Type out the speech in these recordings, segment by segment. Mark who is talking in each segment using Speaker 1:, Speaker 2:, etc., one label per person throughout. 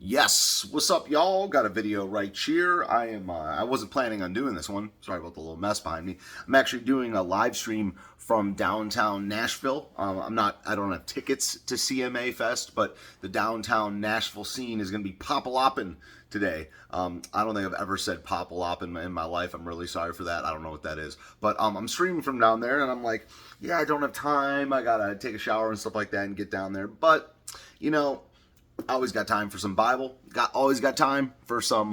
Speaker 1: Yes, what's up, y'all? Got a video right here. I wasn't planning on doing this one. Sorry about the little mess behind me. I'm actually doing a live stream from downtown Nashville. I don't have tickets to CMA Fest, but the downtown Nashville scene is going to be pop-a-loppin' today. I don't think I've ever said pop-a-lop in my life. I'm really sorry for that. I don't know what that is. But I'm streaming from down there, and I'm like, yeah, I don't have time. I got to take a shower and stuff like that and get down there. But, you know, I always got time for some Bible. Always got time for some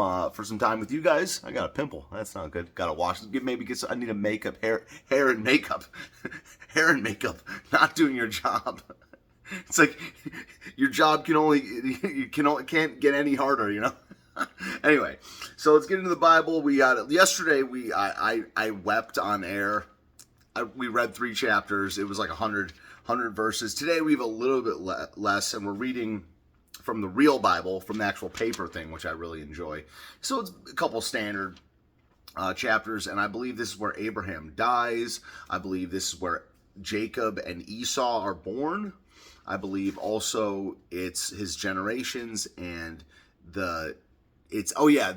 Speaker 1: time with you guys. I got a pimple. That's not good. Got to wash. I need a makeup, hair and makeup, hair and makeup. Not doing your job. It's like your job can't get any harder. Anyway, so let's get into the Bible. We got it yesterday. I wept on air. We read 3 chapters. It was like 100 verses. Today we have a little bit less, and we're reading from the real Bible, from the actual paper thing, which I really enjoy. So it's a couple standard chapters, and I believe this is where Abraham dies. I believe this is where Jacob and Esau are born. I believe also it's his generations and the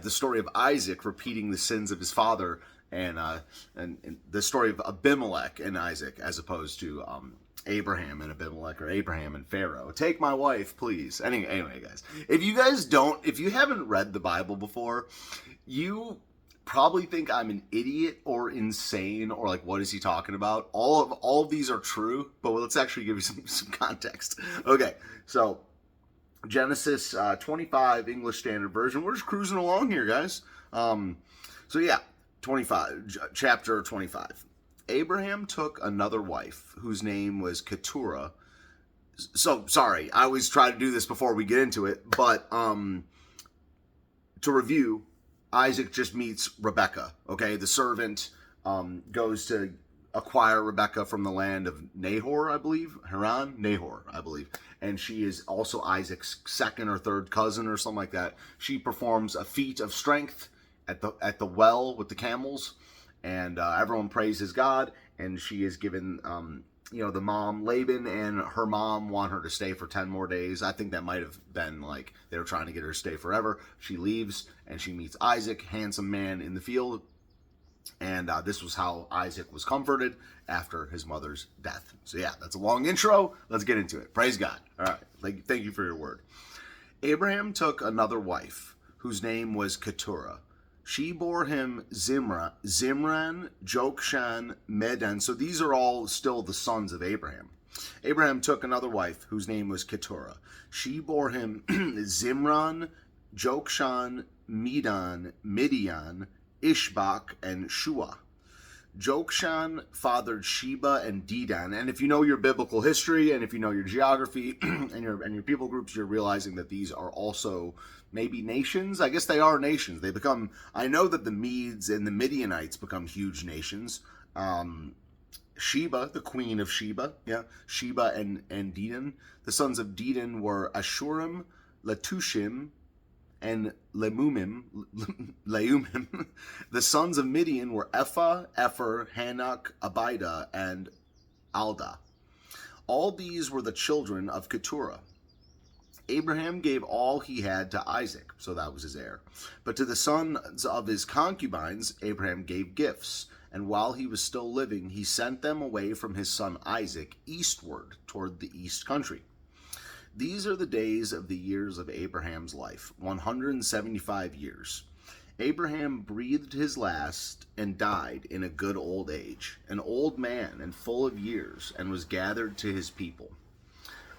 Speaker 1: story of Isaac repeating the sins of his father, and the story of Abimelech and Isaac, as opposed to Abraham and Abimelech, or Abraham and Pharaoh. Take my wife, please. Anyway, guys, if you haven't read the Bible before, you probably think I'm an idiot or insane or like, what is he talking about? All of these are true, but let's actually give you some context. Okay, so Genesis 25, English Standard Version. We're just cruising along here, guys. Chapter 25. Abraham took another wife whose name was Keturah. So, sorry, I always try to do this before we get into it, but to review, Isaac just meets Rebekah, okay? The servant goes to acquire Rebekah from the land of Nahor, I believe. Nahor, I believe. And she is also Isaac's second or third cousin or something like that. She performs a feat of strength at the well with the camels, and everyone praises God, and she is given, the mom, Laban, and her mom want her to stay for 10 more days. I think that might have been like they were trying to get her to stay forever. She leaves, and she meets Isaac, handsome man in the field, and this was how Isaac was comforted after his mother's death. So yeah, that's a long intro. Let's get into it. Praise God. All right, thank you for your word. Abraham took another wife, whose name was Keturah. She bore him Zimran, Jokshan, Medan. So these are all still the sons of Abraham. Abraham took another wife whose name was Keturah. She bore him Zimran, Jokshan, Medan, Midian, Ishbak, and Shua. Jokshan fathered Sheba and Dedan. And if you know your biblical history, and if you know your geography and your people groups, you're realizing that these are also maybe nations. I guess they are nations. I know that the Medes and the Midianites become huge nations. Sheba, the queen of Sheba, Sheba and Dedan. The sons of Dedan were Ashurim, Letushim, and Leumim. The sons of Midian were Ephah, Epher, Hanok, Abida, and Alda. All these were the children of Keturah. Abraham gave all he had to Isaac, so that was his heir. But to the sons of his concubines, Abraham gave gifts, and while he was still living, he sent them away from his son Isaac eastward toward the east country. These are the days of the years of Abraham's life, 175 years. Abraham breathed his last and died in a good old age, an old man and full of years, and was gathered to his people.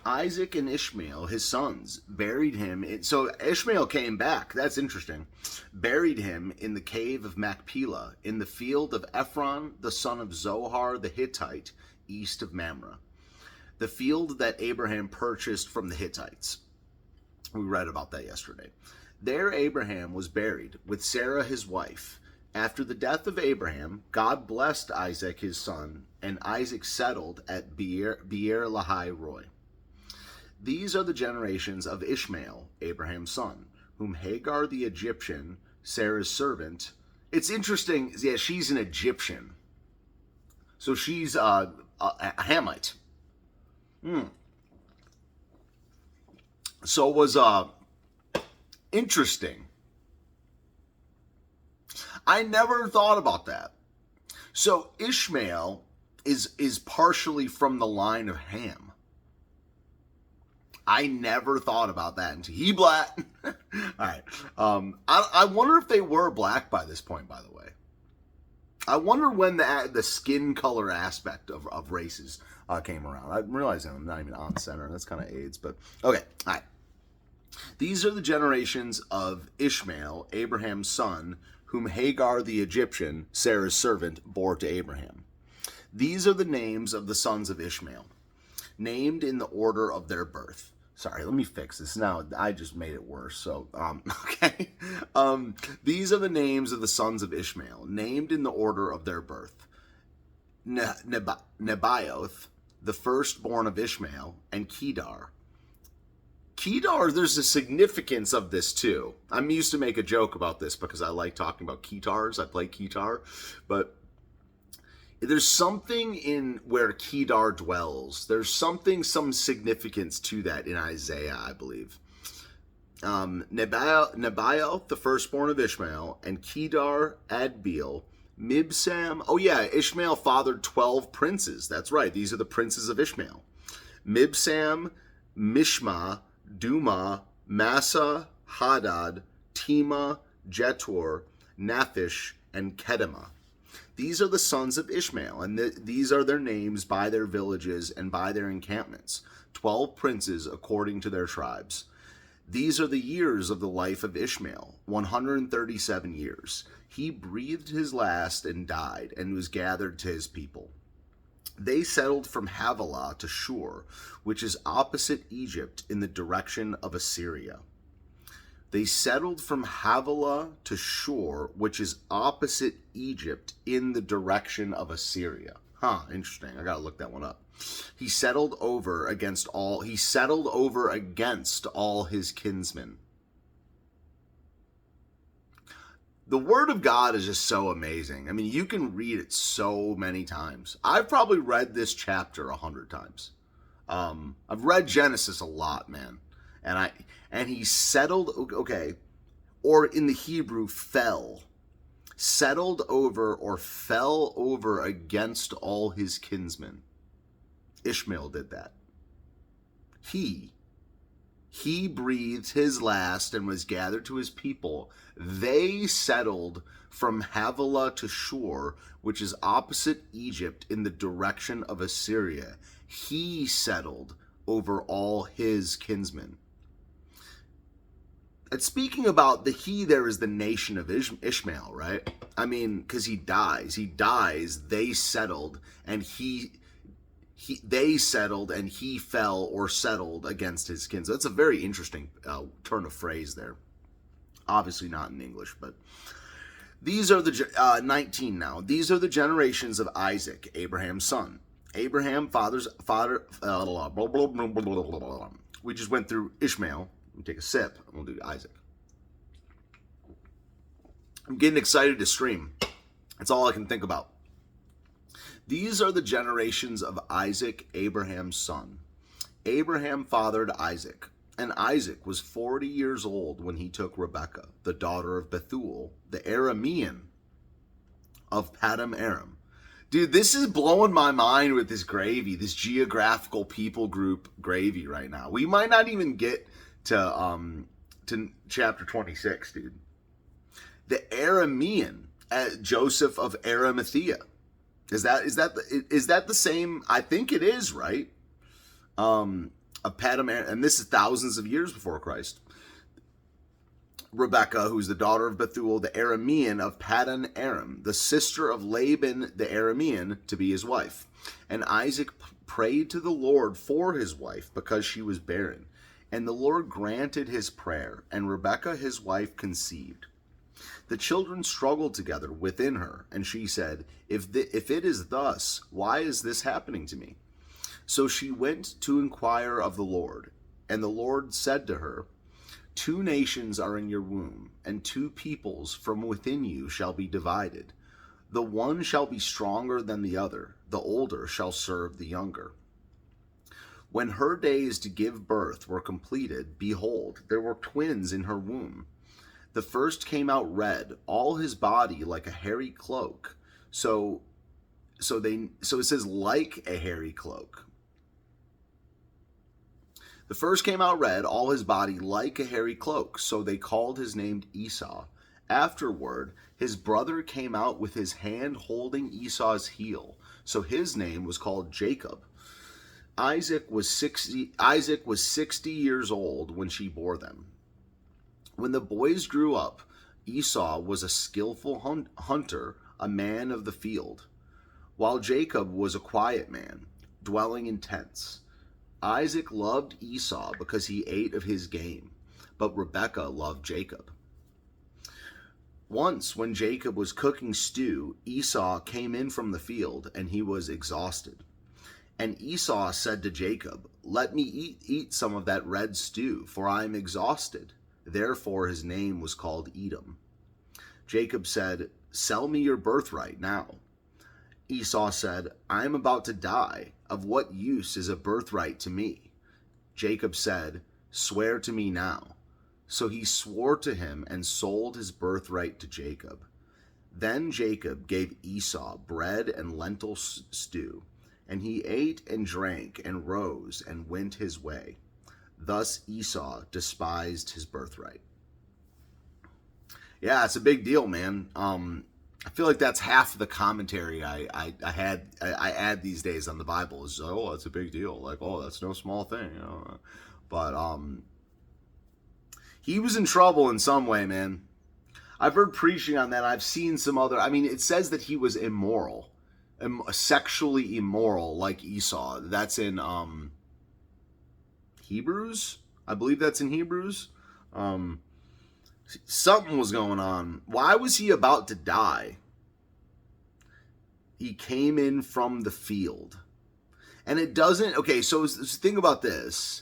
Speaker 1: Isaac and Ishmael, his sons, buried him. So Ishmael came back. That's interesting. Buried him in the cave of Machpelah, in the field of Ephron, the son of Zohar the Hittite, east of Mamre. The field that Abraham purchased from the Hittites. We read about that yesterday. There Abraham was buried with Sarah his wife. After the death of Abraham, God blessed Isaac his son, and Isaac settled at Beer Lahai Roi. These are the generations of Ishmael, Abraham's son, whom Hagar the Egyptian, Sarah's servant. It's interesting, yeah, she's an Egyptian. So she's a Hamite. So was Interesting. I never thought about that. So Ishmael is partially from the line of Ham. I never thought about that until he black. All right. I wonder if they were black by this point, by the way. I wonder when the skin color aspect of races came around. I'm realizing I'm not even on center. That's kind of AIDS, but okay. All right. These are the generations of Ishmael, Abraham's son, whom Hagar the Egyptian, Sarah's servant, bore to Abraham. These are the names of the sons of Ishmael, named in the order of their birth. Sorry, let me fix this. Now, I just made it worse. So, okay. These are the names of the sons of Ishmael, named in the order of their birth. Nebaioth, the firstborn of Ishmael, and Kedar. Kedar, there's a significance of this too. I'm used to make a joke about this because I like talking about guitars. I play guitar, but there's something in where Kedar dwells. There's some significance to that in Isaiah, I believe. Nebaioth, the firstborn of Ishmael, and Kedar, Adbeel, Mibsam. Oh yeah, Ishmael fathered 12 princes. That's right. These are the princes of Ishmael. Mibsam, Mishma, Duma, Massa, Hadad, Tema, Jetur, Naphish, and Kedema. These are the sons of Ishmael, and these are their names by their villages and by their encampments, 12 princes according to their tribes. These are the years of the life of Ishmael, 137 years. He breathed his last and died, and was gathered to his people. They settled from Havilah to Shur, which is opposite Egypt in the direction of Assyria. They settled from Havilah to Shur, which is opposite Egypt in the direction of Assyria. Huh, interesting. I gotta look that one up. He settled over against all his kinsmen. The Word of God is just so amazing. I mean, you can read it so many times. I've probably read this chapter 100 times. I've read Genesis a lot, man. And he settled, okay, or in the Hebrew, settled over or fell over against all his kinsmen. Ishmael did that. He breathed his last and was gathered to his people. They settled from Havilah to Shur, which is opposite Egypt in the direction of Assyria. He settled over all his kinsmen. And speaking about the he, there is the nation of Ishmael, right? I mean, because he dies, they settled, and they settled, and he fell or settled against his kin. So that's a very interesting turn of phrase there. Obviously not in English, but these are the 19 now. These are the generations of Isaac, Abraham's son. Abraham father. We just went through Ishmael. We'll take a sip, and we'll do Isaac. I'm getting excited to stream. That's all I can think about. These are the generations of Isaac, Abraham's son. Abraham fathered Isaac, and Isaac was 40 years old when he took Rebekah, the daughter of Bethuel, the Aramean of Paddan Aram. Dude, this is blowing my mind with this gravy, this geographical people group gravy right now. We might not even get to chapter 26, dude. The Aramean, Joseph of Arimathea. Is that the same? I think it is, right? Of Paddan Aram, and this is thousands of years before Christ. Rebekah, who's the daughter of Bethuel, the Aramean of Paddan Aram, the sister of Laban the Aramean, to be his wife. And Isaac prayed to the Lord for his wife because she was barren. And the Lord granted his prayer, and Rebekah his wife conceived. The children struggled together within her, and she said, if it is thus, why is this happening to me? So she went to inquire of the Lord, and the Lord said to her, 2 nations are in your womb, and 2 peoples from within you shall be divided. The one shall be stronger than the other, the older shall serve the younger. When her days to give birth were completed, behold, there were twins in her womb. The first came out red, all his body like a hairy cloak. So it says like a hairy cloak. The first came out red, all his body like a hairy cloak. So they called his name Esau. Afterward, his brother came out with his hand holding Esau's heel. So his name was called Jacob. Isaac was 60 years old when she bore them. When the boys grew up, Esau was a skillful hunter, a man of the field, while Jacob was a quiet man, dwelling in tents. Isaac loved Esau because he ate of his game, but Rebekah loved Jacob. Once, when Jacob was cooking stew, Esau came in from the field, and he was exhausted. And Esau said to Jacob, "Let me eat some of that red stew, for I am exhausted." Therefore his name was called Edom. Jacob said, "Sell me your birthright now." Esau said, "I am about to die. Of what use is a birthright to me?" Jacob said, "Swear to me now." So he swore to him and sold his birthright to Jacob. Then Jacob gave Esau bread and lentil stew, and he ate and drank and rose and went his way. Thus Esau despised his birthright. Yeah, it's a big deal, man. I feel like that's half the commentary I add these days on the Bible is, oh, that's a big deal. Like, oh, that's no small thing. You know? But he was in trouble in some way, man. I've heard preaching on that. I've seen some other. I mean, it says that he was immoral, sexually immoral, like Esau. That's in Hebrews. I believe that's in Hebrews. Something was going on. Why was he about to die? He came in from the field. And it doesn't... Okay, so think about this.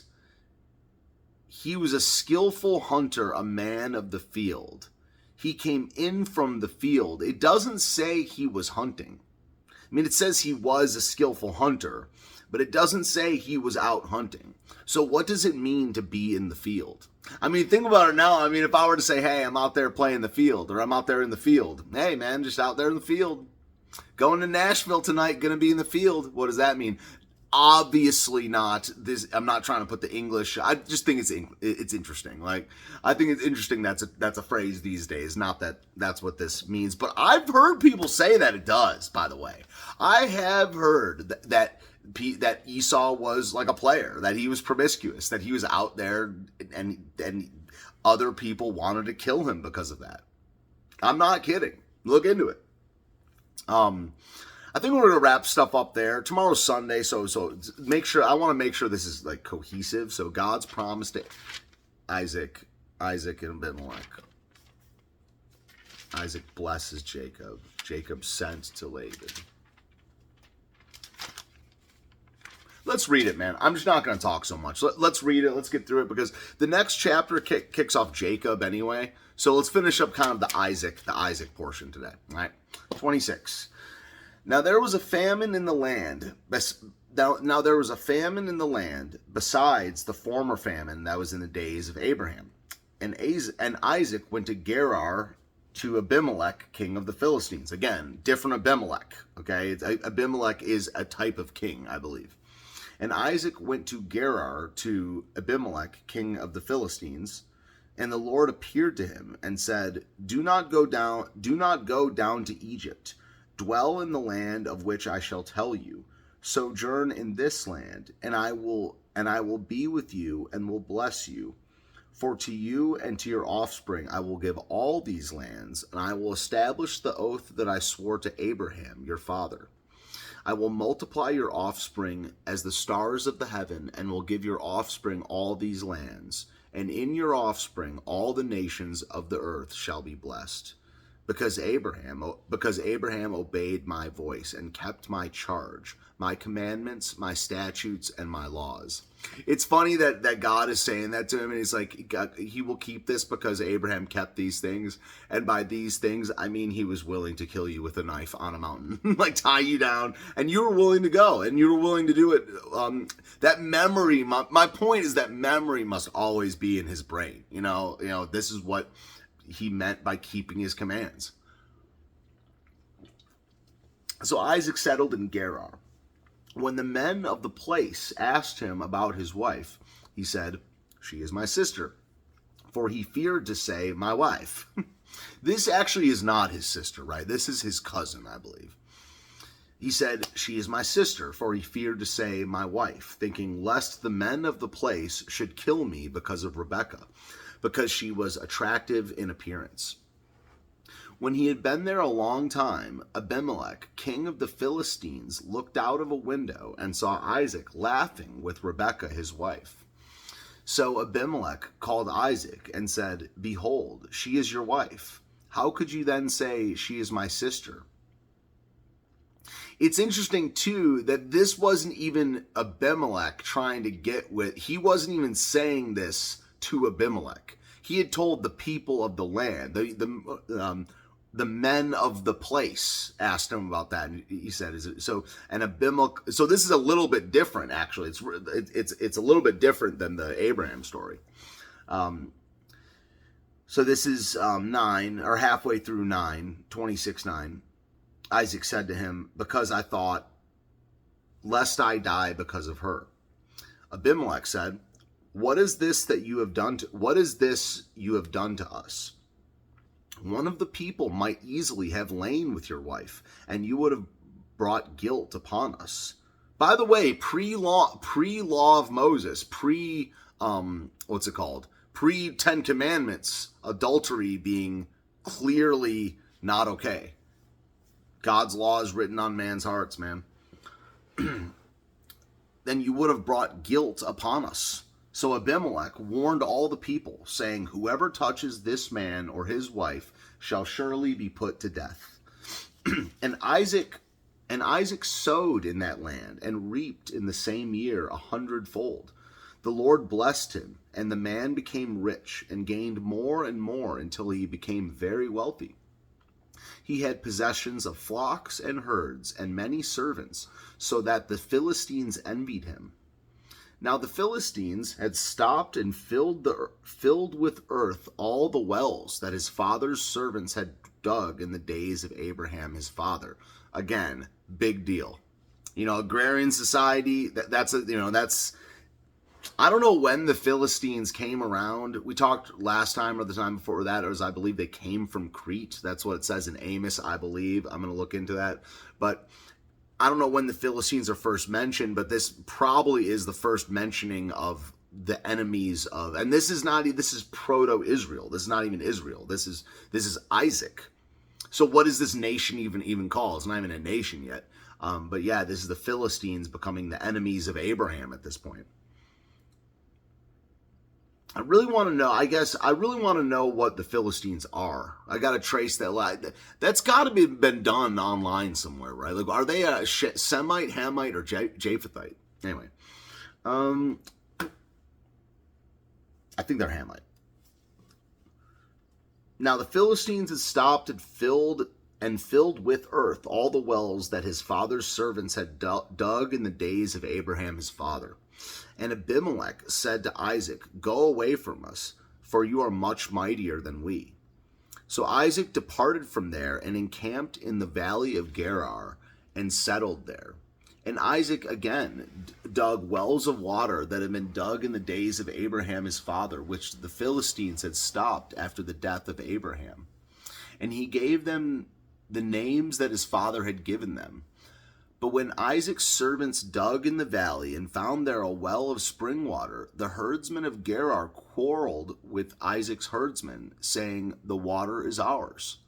Speaker 1: He was a skillful hunter, a man of the field. He came in from the field. It doesn't say he was hunting. I mean, it says he was a skillful hunter, but it doesn't say he was out hunting. So what does it mean to be in the field? I mean, think about it now. I mean, if I were to say, hey, I'm out there playing the field, or I'm out there in the field. Hey, man, just out there in the field. Going to Nashville tonight, going to be in the field. What does that mean? Obviously not this. I'm not trying to put the English. I just think it's interesting. Like, I think it's interesting that's a phrase these days. Not that that's what this means, but I've heard people say that it does. By the way, I have heard that Esau was like a player, that he was promiscuous, that he was out there, and other people wanted to kill him because of that. I'm not kidding. Look into it. I think we're gonna wrap stuff up there. Tomorrow's Sunday, so I want to make sure this is like cohesive. So God's promise to Isaac and Abimelech. Isaac blesses Jacob. Jacob sent to Laban. Let's read it, man. I'm just not going to talk so much. Let's read it. Let's get through it, because the next chapter kicks off Jacob anyway. So let's finish up kind of the Isaac portion today. All right, 26. Now there was a famine in the land. Now there was a famine in the land besides the former famine that was in the days of Abraham. And Isaac went to Gerar to Abimelech, king of the Philistines. Again, different Abimelech. Okay, Abimelech is a type of king, I believe. And Isaac went to Gerar to Abimelech, king of the Philistines, and the Lord appeared to him and said, "Do not go down to Egypt. Dwell in the land of which I shall tell you. Sojourn in this land, and I will be with you and will bless you. For to you and to your offspring I will give all these lands, and I will establish the oath that I swore to Abraham, your father. I will multiply your offspring as the stars of the heaven, and will give your offspring all these lands. And in your offspring all the nations of the earth shall be blessed. because Abraham obeyed my voice and kept my charge, my commandments, my statutes, and my laws. It's funny that God is saying that to him, and he's like, he will keep this because Abraham kept these things. And by these things, I mean he was willing to kill you with a knife on a mountain, like tie you down, and you were willing to go, and you were willing to do it. That memory, my point is that memory must always be in his brain. This is what he meant by keeping his commands. So Isaac settled in Gerar. When the men of the place asked him about his wife, he said, "She is my sister," for he feared to say, "my wife." This actually is not his sister, right? This is his cousin, I believe. He said, "She is my sister," for he feared to say, "my wife," thinking lest the men of the place should kill me because of Rebekah, because she was attractive in appearance. When he had been there a long time, Abimelech, king of the Philistines, looked out of a window and saw Isaac laughing with Rebekah, his wife. So Abimelech called Isaac and said, "Behold, she is your wife. How could you then say, 'She is my sister'?" It's interesting, too, that this wasn't even Abimelech trying to get with. He wasn't even saying this to Abimelech. He had told the people of the land, the men of the place asked him about that, and he said, "Is it so?" And Abimelech. So this is a little bit different, actually. It's a little bit different than the Abraham story. So this is 9, or halfway through 9, 26:9. Isaac said to him, "Because I thought, lest I die because of her." Abimelech said, What is this you have done to us? One of the people might easily have lain with your wife, and you would have brought guilt upon us. By the way, pre-law of Moses, pre-10 Commandments, adultery being clearly not okay. God's law is written on man's hearts, man. Then you would have brought guilt upon us. So Abimelech warned all the people, saying, "Whoever touches this man or his wife shall surely be put to death." And Isaac sowed in that land and reaped in the same year 100-fold. The Lord blessed him, and the man became rich and gained more and more until he became very wealthy. He had possessions of flocks and herds and many servants, so that the Philistines envied him. Now the Philistines had stopped and filled with earth all the wells that his father's servants had dug in the days of Abraham his father. Again, big deal. Agrarian society. That's I don't know when the Philistines came around. We talked last time or the time before that, or as I believe they came from Crete. That's what it says in Amos, I believe. I'm going to look into that, but I don't know when the Philistines are first mentioned, but this probably is the first mentioning of the enemies of, and this is proto-Israel. This is not even Israel. This is Isaac. So what is this nation even called? It's not even a nation yet. But yeah, this is the Philistines becoming the enemies of Abraham at this point. I really want to know what the Philistines are. I got to trace that line. That's got to be been done online somewhere, right? Like, are they a Semite, Hamite, or Japhethite? Anyway, I think they're Hamite. Now the Philistines had stopped and filled with earth all the wells that his father's servants had dug in the days of Abraham his father. And Abimelech said to Isaac, "Go away from us, for you are much mightier than we." So Isaac departed from there and encamped in the valley of Gerar and settled there. And Isaac again dug wells of water that had been dug in the days of Abraham his father, which the Philistines had stopped after the death of Abraham. And he gave them the names that his father had given them. But when Isaac's servants dug in the valley and found there a well of spring water, the herdsmen of Gerar quarreled with Isaac's herdsmen, saying, "The water is ours."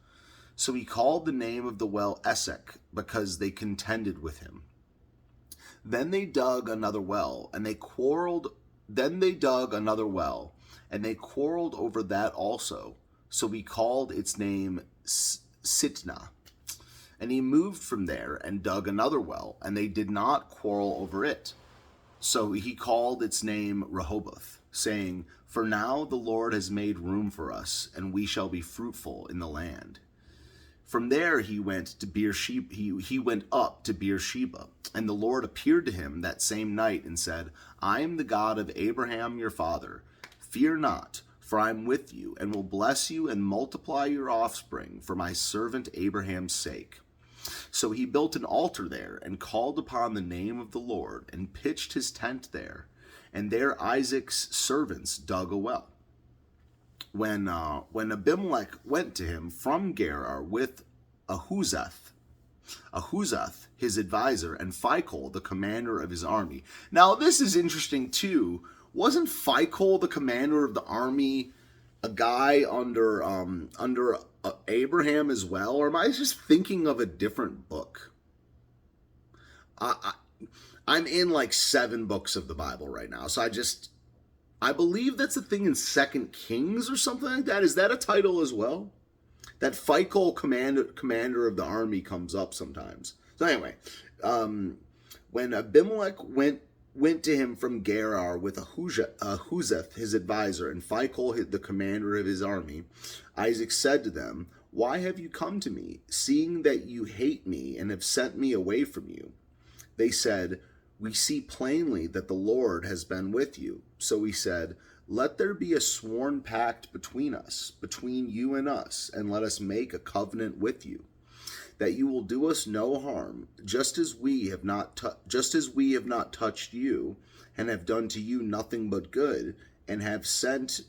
Speaker 1: So he called the name of the well Esek, because they contended with him. Then they dug another well, and they quarreled. Then they dug another well, and they quarreled over that also. So he called its name Sitnah. And he moved from there and dug another well, and they did not quarrel over it. So he called its name Rehoboth, saying, "For now the Lord has made room for us, and we shall be fruitful in the land." From there he went to Beersheba. He went up to Beersheba, and the Lord appeared to him that same night and said, "I am the God of Abraham your father. Fear not, for I am with you, and will bless you and multiply your offspring for my servant Abraham's sake." So he built an altar there and called upon the name of the Lord and pitched his tent there. And there Isaac's servants dug a well. When Abimelech went to him from Gerar with Ahuzath, his advisor, and Phicol, the commander of his army. Now, this is interesting too. Wasn't Phicol the commander of the army a guy under Abraham as well? Or am I just thinking of a different book? I'm in like 7 books of the Bible right now, so I believe that's a thing in 2 Kings or something like that. Is that a title as well? That Phicol, commander of the army, comes up sometimes. So anyway, when Abimelech went to him from Gerar with Ahuzath, his advisor, and Phicol, the commander of his army, Isaac said to them, "Why have you come to me, seeing that you hate me and have sent me away from you?" They said, "We see plainly that the Lord has been with you." So he said, "Let there be a sworn pact between us, between you and us, and let us make a covenant with you, that you will do us no harm, just as we have not touched you, and have done to you nothing but good, and have sent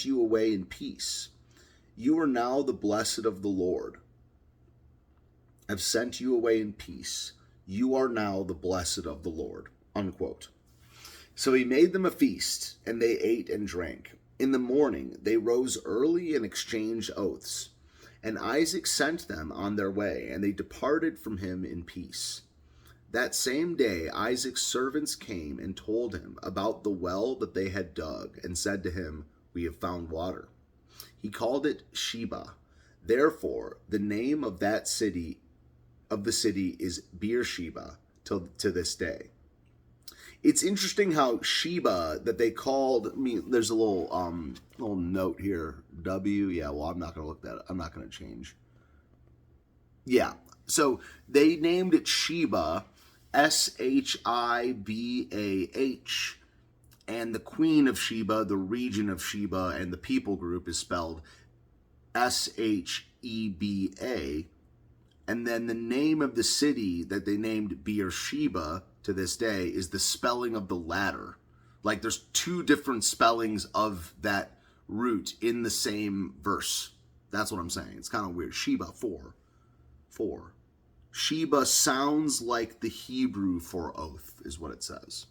Speaker 1: you away in peace. You are now the blessed of the Lord. Have sent you away in peace. You are now the blessed of the Lord." Unquote. So he made them a feast, and they ate and drank. In the morning they rose early and exchanged oaths. And Isaac sent them on their way, and they departed from him in peace. That same day Isaac's servants came and told him about the well that they had dug, and said to him, "We have found water." He called it Sheba. Therefore the name of the city is Beersheba to this day. It's interesting how Sheba, that they called there's a little note here. W, yeah, well, I'm not going to look that up. I'm not going to change. Yeah, so they named it Sheba, Shibah, and the Queen of Sheba, the region of Sheba, and the people group is spelled Sheba. And then the name of the city that they named Beersheba to this day is the spelling of the latter. Like there's 2 different spellings of that root in the same verse. That's what I'm saying. It's kind of weird. Sheba, 4. Sheba sounds like the Hebrew for oath, is what it says.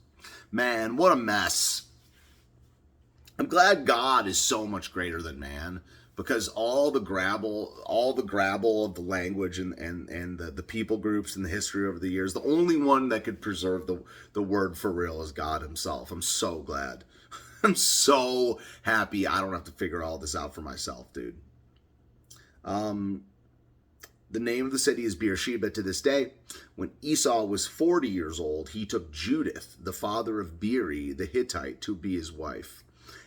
Speaker 1: Man, what a mess. I'm glad God is so much greater than man, because all the grabble of the language and the people groups and the history over the years, the only one that could preserve the word for real is God himself. I'm so glad. I'm so happy I don't have to figure all this out for myself, dude. The name of the city is Beersheba to this day. When Esau was 40 years old, he took Judith, the father of Beeri the Hittite, to be his wife.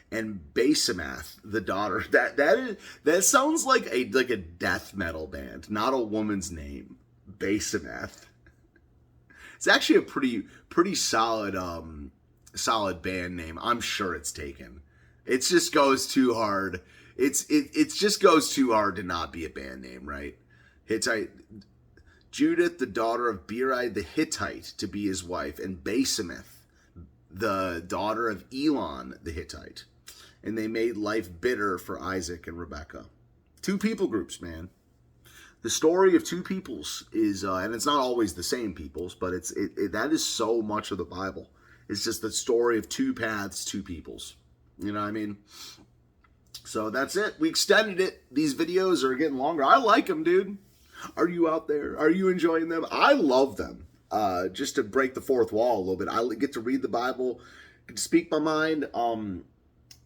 Speaker 1: And Basemath, the daughter. That sounds like a death metal band, not a woman's name. Basemath. It's actually a pretty solid band name. I'm sure it's taken. It just goes too hard. It just goes too hard to not be a band name, right? Hittite. Judith, the daughter of Beeri the Hittite, to be his wife, and Basemath, the daughter of Elon the Hittite. And they made life bitter for Isaac and Rebekah. 2 people groups, man. The story of 2 peoples is, and it's not always the same peoples, but that is so much of the Bible. It's just the story of 2 paths, 2 peoples. You know what I mean? So that's it. We extended it. These videos are getting longer. I like them, dude. Are you out there? Are you enjoying them? I love them. Just to break the fourth wall a little bit. I get to read the Bible, get to speak my mind.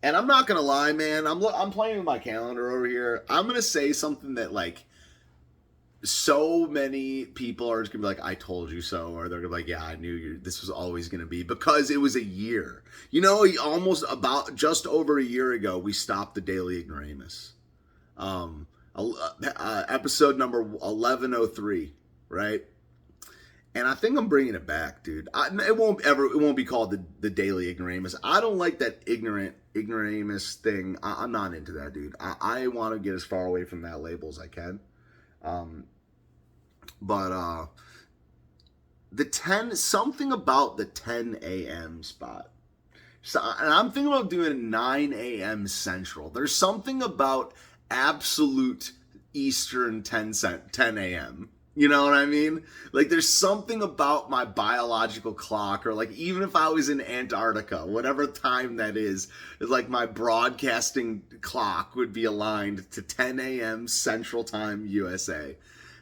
Speaker 1: And I'm not gonna lie, man. I'm playing with my calendar over here. I'm gonna say something that like so many people are just gonna be like, "I told you so," or they're gonna be like, "Yeah, I knew you. This was always gonna be," because it was a year. You know, almost about just over a year ago, we stopped the Daily Ignoramus. Episode number 1103, right? And I think I'm bringing it back, dude. It won't be called the Daily Ignoramus. I don't like that ignoramus thing. I'm not into that, dude. I want to get as far away from that label as I can. But the 10, something about the 10 a.m. spot. So, and I'm thinking about doing 9 a.m. Central. There's something about absolute Eastern 10 a.m. You know what I mean? Like, there's something about my biological clock, or like, even if I was in Antarctica, whatever time that is like my broadcasting clock would be aligned to 10 a.m. Central Time USA.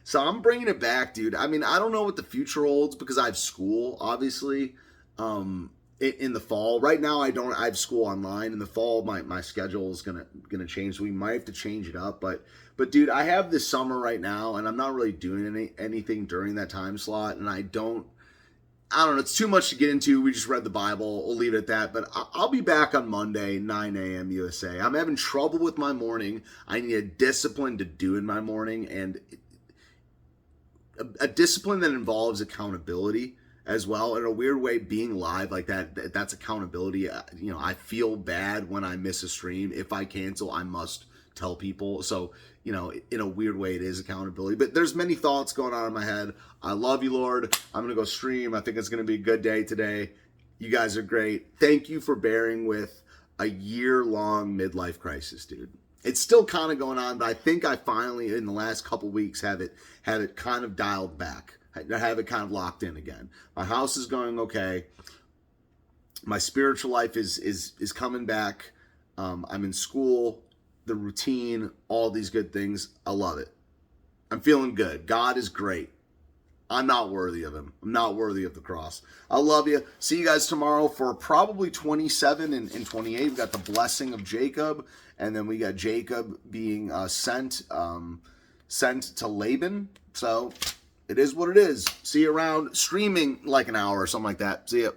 Speaker 1: So I'm bringing it back, dude. I mean, I don't know what the future holds because I have school, obviously, in the fall. Right now, I don't. I have school online. In the fall, my schedule is gonna change. So we might have to change it up, but dude, I have this summer right now, and I'm not really doing anything during that time slot, and I don't know. It's too much to get into. We just read the Bible. We'll leave it at that. But I'll be back on Monday, 9 a.m. USA. I'm having trouble with my morning. I need a discipline to do in my morning, and a discipline that involves accountability as well. In a weird way, being live like that's accountability. You know, I feel bad when I miss a stream. If I cancel, I must tell people. So, you know, in a weird way, it is accountability. But there's many thoughts going on in my head. I love you, Lord. I'm going to go stream. I think it's going to be a good day today. You guys are great. Thank you for bearing with a year-long midlife crisis, dude. It's still kind of going on, but I think I finally, in the last couple weeks, have it kind of dialed back. I have it kind of locked in again. My house is going okay. My spiritual life is coming back. I'm in school, the routine, all these good things. I love it. I'm feeling good. God is great. I'm not worthy of him. I'm not worthy of the cross. I love you. See you guys tomorrow for probably 27 and 28. We've got the blessing of Jacob, and then we got Jacob being sent to Laban. So it is what it is. See you around, streaming like an hour or something like that. See ya.